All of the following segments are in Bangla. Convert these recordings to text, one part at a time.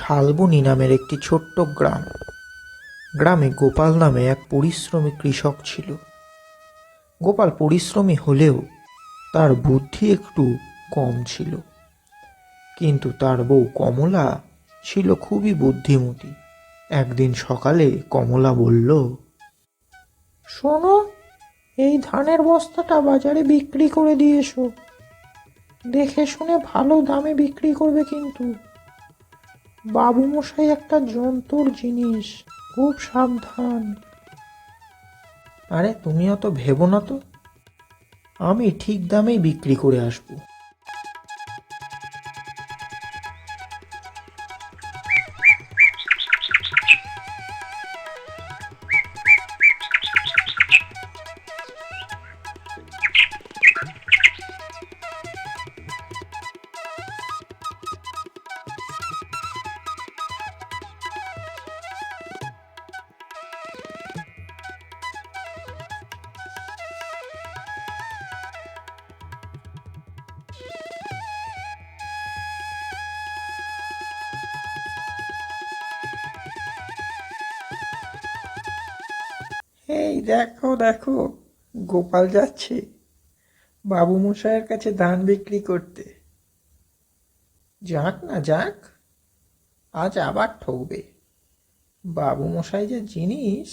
শালবনী নামের একটি ছোট্ট গ্রাম। গ্রামে গোপাল নামে এক পরিশ্রমী কৃষক ছিল। গোপাল পরিশ্রমী হলেও তার বুদ্ধি একটু কম ছিল, কিন্তু তার বউ কমলা ছিল খুবই বুদ্ধিমতী। একদিন সকালে কমলা বলল, শোনো, এই ধানের বস্তাটা বাজারে বিক্রি করে দিয়ে এসো। দেখে শুনে ভালো দামে বিক্রি করবে কিন্তু। বাবু মশাই একটা জন্তুর জিনিস, খুব সাবধান। আরে তুমি অত ভেবো না তো, আমি ঠিক দামেই বিক্রি করে আসবো। এই দেখো দেখো, গোপাল যাচ্ছে বাবু মশাইয়ের কাছে ধান বিক্রি করতে। যাক না যাক, আজ আবার ঠকবে। বাবু মশাই যে জিনিস।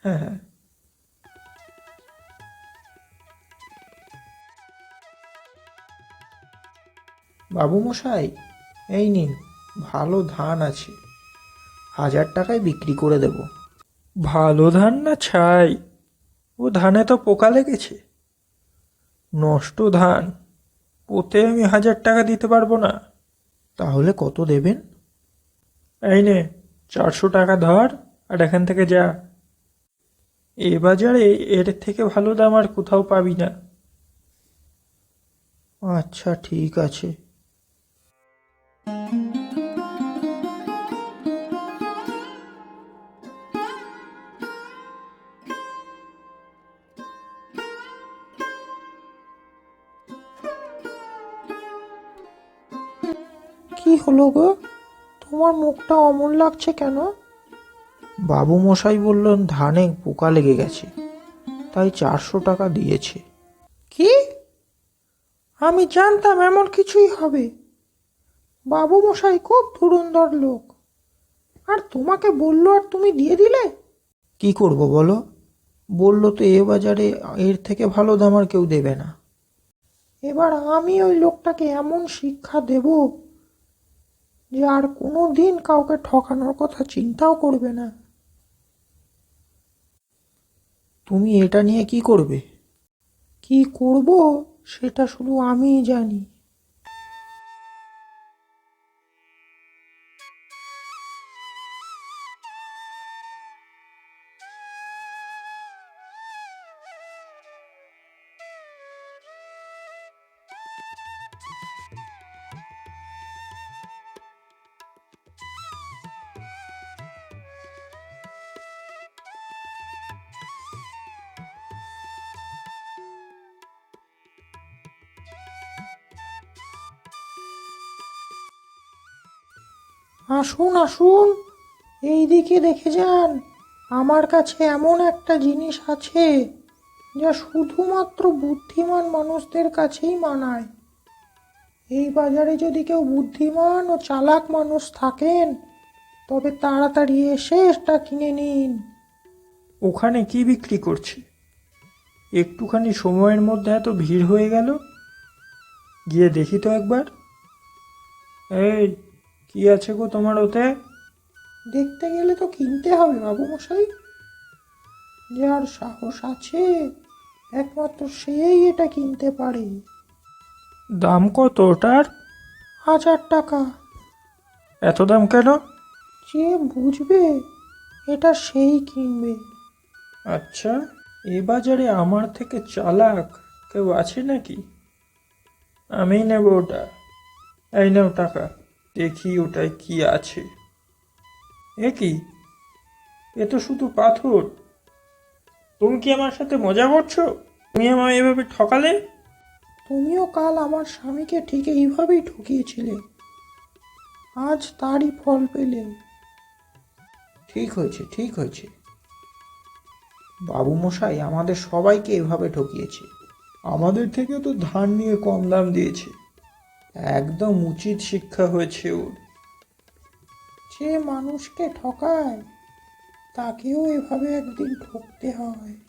হ্যাঁ হ্যাঁ। বাবু মশাই, এই নিন, ভালো ধান আছে, 1000 টাকায় বিক্রি করে দেব। ভালো ধান না ছাই? ও ধানে তো পোকা লেগেছে, নষ্ট ধান, ওতে আমি 1000 টাকা দিতে পারবো না। তাহলে কত দেবেন? এই নে, 400 টাকা ধর, আর এখান থেকে যা। এ বাজারে এর থেকে ভালো দাম আর কোথাও পাবি না। আচ্ছা ঠিক আছে। কি হলো গো, তোমার মুখটা অমন লাগছে কেন? বাবু মশাই বললেন ধানে পোকা লেগে গেছে, তাই 400 টাকা দিয়েছে। কি? আমি জানতাম এমন কিছুই হবে। বাবু মশাই খুব ধুরন্ধর লোক। আর তোমাকে বললো আর তুমি দিয়ে দিলে? কি করব বলো, বললো তো এ বাজারে এর থেকে ভালো দাম আর কেউ দেবে না। এবার আমি ওই লোকটাকে এমন শিক্ষা দেব যে আর কোনো দিন কাউকে ঠকানোর কথা চিন্তাও করবে না। তুমি এটা নিয়ে কি করবে? কি করব সেটা শুধু আমিই জানি। আসুন আসুন, এই দিকে দেখে যান। আমার কাছে এমন একটা জিনিস আছে যা শুধুমাত্র বুদ্ধিমান মানুষদের কাছেই মানায়। এই বাজারে যদি কেউ বুদ্ধিমান ও চালাক মানুষ থাকেন, তবে তাড়াতাড়ি এসে এটা কিনে নিন। ওখানে কি বিক্রি করছে? একটুখানি সময়ের মধ্যে এত ভিড় হয়ে গেল, গিয়ে দেখি তো একবার। এই, কি আছে গো তোমার ওতে? দেখতে গেলে তো কিনতে হবে বাবু মশাই। যার সাহস আছে একমাত্র সেই এটা কিনতে পারে। দাম কত ওটার? 1000 টাকা। এত দাম কেন? যে বুঝবে এটা সেই কিনবে। আচ্ছা, এ বাজারে আমার থেকে চালাক কেউ আছে নাকি? আমি নেব ওটা। এই নাও টাকা, দেখি ওটায় কি আছে। এ কি, এ তো শুধু পাথর। তুমি কি আমার সাথে মজা করছো? তুমি আমায় এভাবে ঠকালে? তুমিও কাল আমার স্বামীকে ঠিক এইভাবেই ঠকিয়েছিলে। আজ তারই ফল পেলে। ঠিক হয়েছে, ঠিক হয়েছে। বাবু মশাই আমাদের সবাইকে এভাবে ঠকিয়েছে। আমাদের থেকে তো ধার নিয়ে কম দাম দিয়েছে। একদম উচিত শিক্ষা হয়েছে ওর। যে মানুষকে ঠকায় তাকেও এভাবে একদিন ঠকতে হয়।